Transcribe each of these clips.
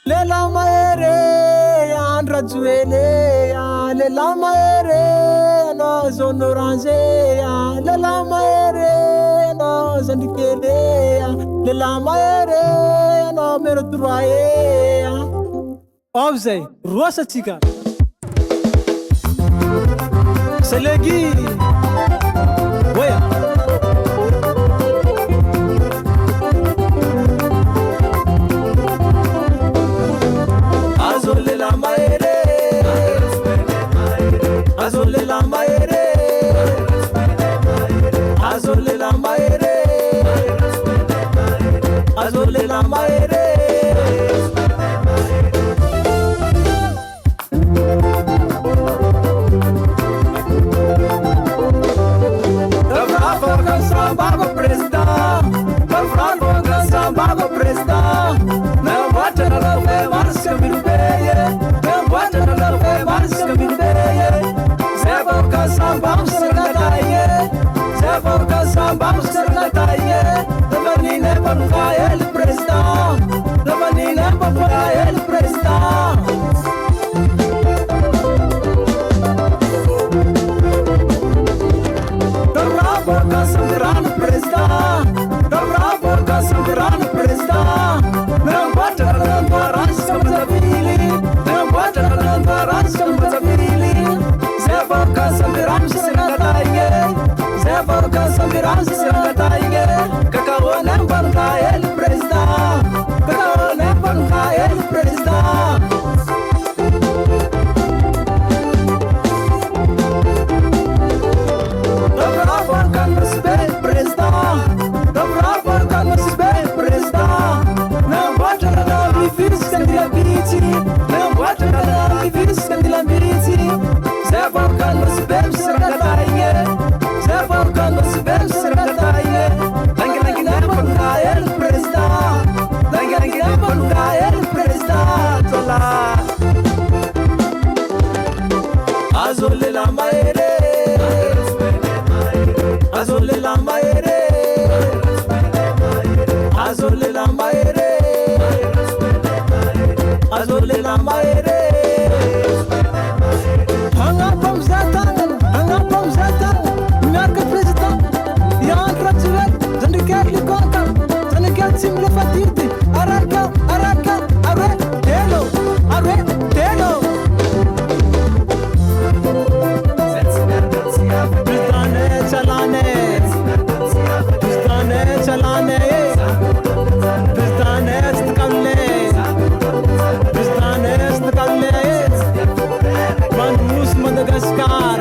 lela maere andra juele lela maere no zone orange lela maere no zandikele lela maere no mero droye obzay rosa tika selegi waya azole la maere azole la maere azole la maere azole la maere Bago presta, Bafrano Gasa Bago presta. Now what a love wants to be paid. Now what a love wants to be paid. Zebo Kasam Bams Nataye, Zebo Kasam Bams Nataye. The Vanina Bonfire presta, the Vanina Bonfire presta. Sangrano presta, bravo Sangrano presta. Não bota na barranca Mazavili, não bota na barranca Mazavili. Zé Boca Sangrano Sangataye, Zé Boca Sangrano Sangataye. Cacau nem banca ele presta, cacau nem banca ele presta. Não bota na revista de lambici. Zé Volcano se bebe sergataie, Zé Volcano se bebe sergataie. Langue na banca ele presta, langue na banca ele presta. Tola azole la maere, azole la maere, azole la maere. Azole la maere hanga pomzata narka president yan ratsuel zandikat likonka zandikat simle fatirti araka arre telo Bistane chalane Bistane istqalle Manus Madagascar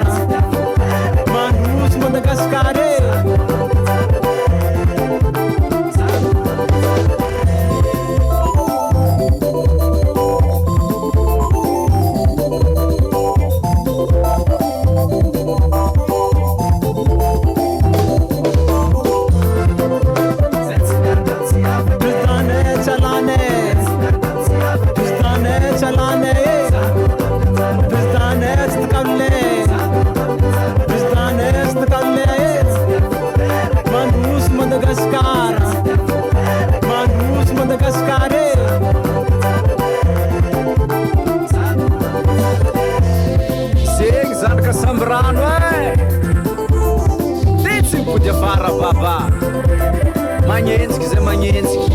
Magnensky, Zé Magnensky.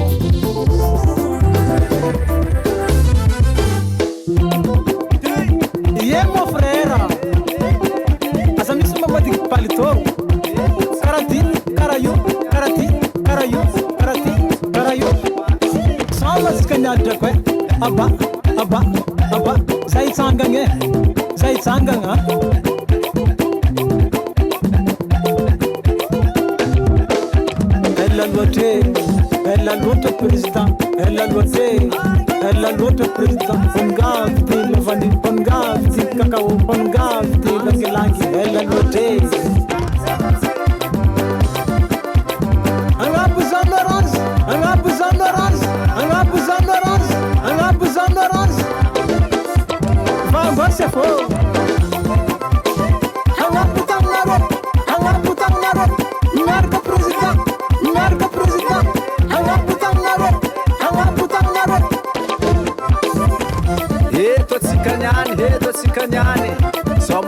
E é meu frera. Essa missa é uma de palito. Carati, caraiu. Só as canhadas, Abba. Sai sangang, Elle a l'autre président, elle a l'autre président. Pongavti, Lavani, Pongavti, Cacao, Pongavti, Langi, elle a l'autre. Vamos, se for.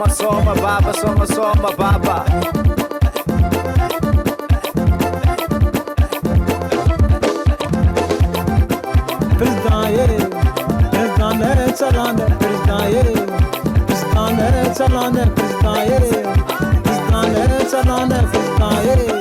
soma baba, soma baba. Président ne çalandı, président ne çalandı, président ne çalandı, président